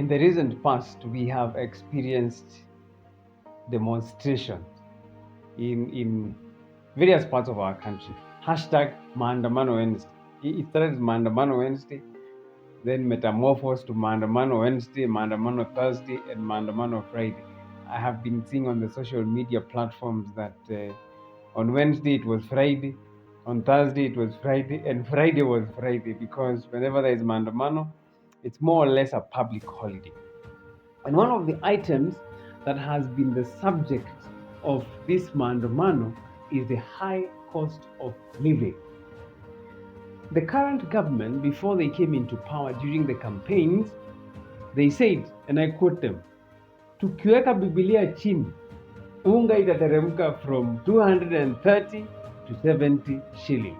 In the recent past, we have experienced demonstrations in various parts of our country. Hashtag Maandamano Wednesday. It started as Maandamano Wednesday, then metamorphosed to Maandamano Wednesday, Maandamano Thursday, and Maandamano Friday. I have been seeing on the social media platforms that on Wednesday it was Friday, on Thursday it was Friday, and Friday was Friday, because whenever there is Maandamano, it's more or less a public holiday. And one of the items that has been the subject of this Maandamano is the high cost of living. The current government, before they came into power during the campaigns, they said, and I quote them, tukiweka Biblia chini, unga itateremka from 230 to 70 shillings.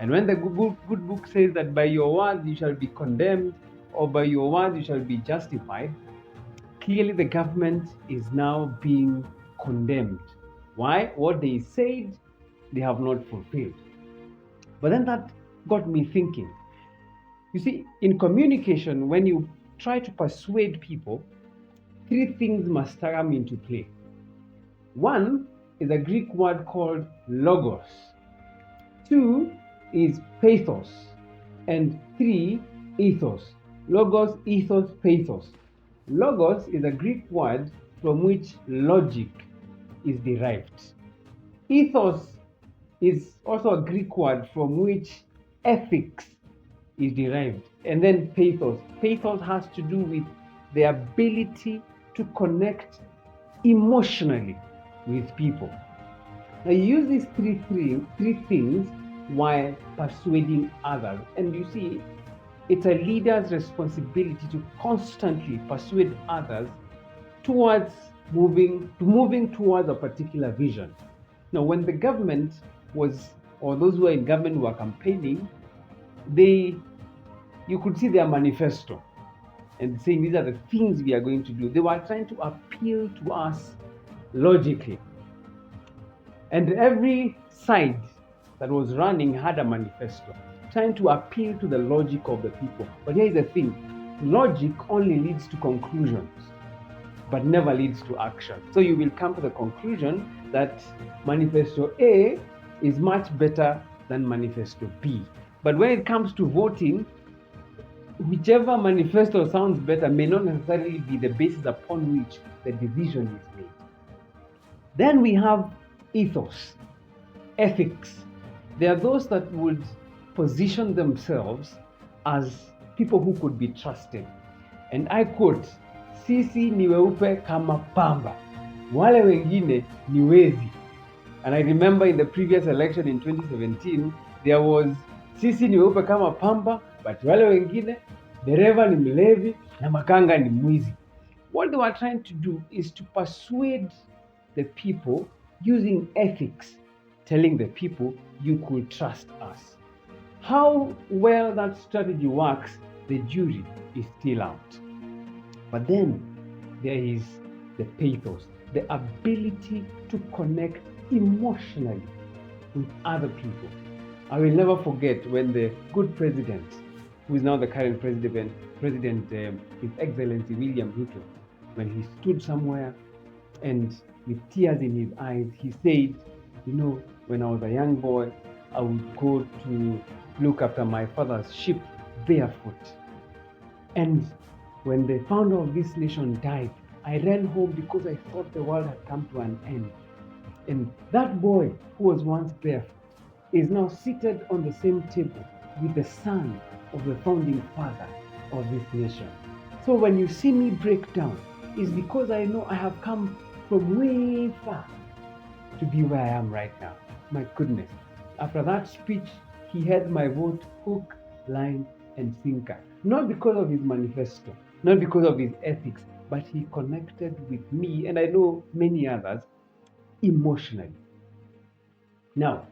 And when the good book says that by your words you shall be condemned, or by your words you shall be justified, clearly the government is now being condemned. Why? What they said, they have not fulfilled. But then that got me thinking. You see, in communication, when you try to persuade people, three things must come into play. One is a Greek word called logos. Two is pathos. And three, ethos. Logos, ethos, pathos. Logos is a Greek word from which logic is derived. Ethos is also a Greek word from which ethics is derived. And then pathos. Pathos has to do with the ability to connect emotionally with people. Now you use these three things while persuading others. And you see, it's a leader's responsibility to constantly persuade others towards moving towards a particular vision. Now, when the government was, or those who are in government were campaigning, you could see their manifesto and saying these are the things we are going to do. They were trying to appeal to us logically. And every side that was running had a manifesto, trying to appeal to the logic of the people. But here is the thing, logic only leads to conclusions, but never leads to action. So you will come to the conclusion that Manifesto A is much better than Manifesto B. But when it comes to voting, whichever manifesto sounds better may not necessarily be the basis upon which the decision is made. Then we have ethos, ethics. There are those that would position themselves as people who could be trusted. And I quote, sisi ni weupe kama pamba, wale wengine ni wezi. And I remember in the previous election in 2017, there was sisi ni weupe kama pamba, but wale wengine, dereva ni mlevi na makanga ni mwizi. What they were trying to do is to persuade the people using ethics, telling the people you could trust us. How well that strategy works, the jury is still out. But then there is the pathos, the ability to connect emotionally with other people. I will never forget when the good president, who is now the current president, His Excellency William Ruto, when he stood somewhere and with tears in his eyes, he said, you know, when I was a young boy, I would go to look after my father's sheep barefoot. And when they found out this nation died, I ran home because I thought the world had come to an end. And that boy who was once barefoot is now seated on the same table with the son of the founding father of this nation. So when you see me break down, it's because I know I have come from way far to be where I am right now. My goodness. After that speech, he had my vote hook, line, and sinker. Not because of his manifesto, not because of his ethics, but he connected with me, and I know many others, emotionally. Now,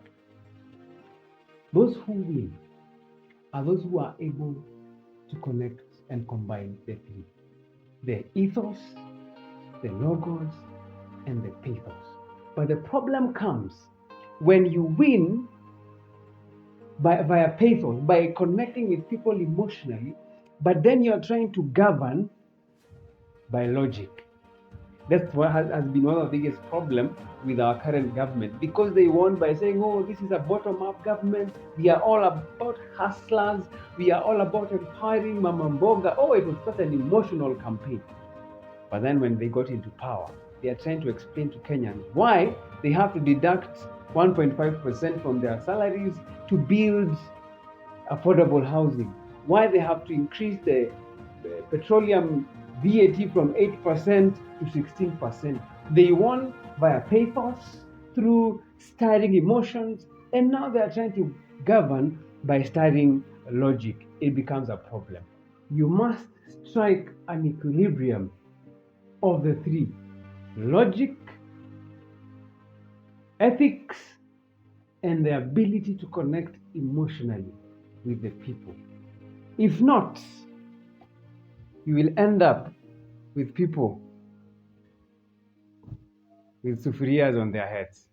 those who win are those who are able to connect and combine the three: the ethos, the logos, and the pathos. But the problem comes when you win via pathos, by connecting with people emotionally, but then you're trying to govern by logic. That's what has been one of the biggest problems with our current government, because they won by saying, oh, this is a bottom-up government. We are all about hustlers. We are all about empowering Mama Mboga. Oh, it was such an emotional campaign. But then when they got into power, they are trying to explain to Kenyans why they have to deduct 1.5% from their salaries to build affordable housing, why they have to increase the petroleum VAT from 8% to 16%. They won via PATHOS, through stirring emotions, and now they are trying to govern by stirring logic. It becomes a problem. You must strike an equilibrium of the three: logic, ethics, and the ability to connect emotionally with the people. If not, you will end up with people with sufurias on their heads.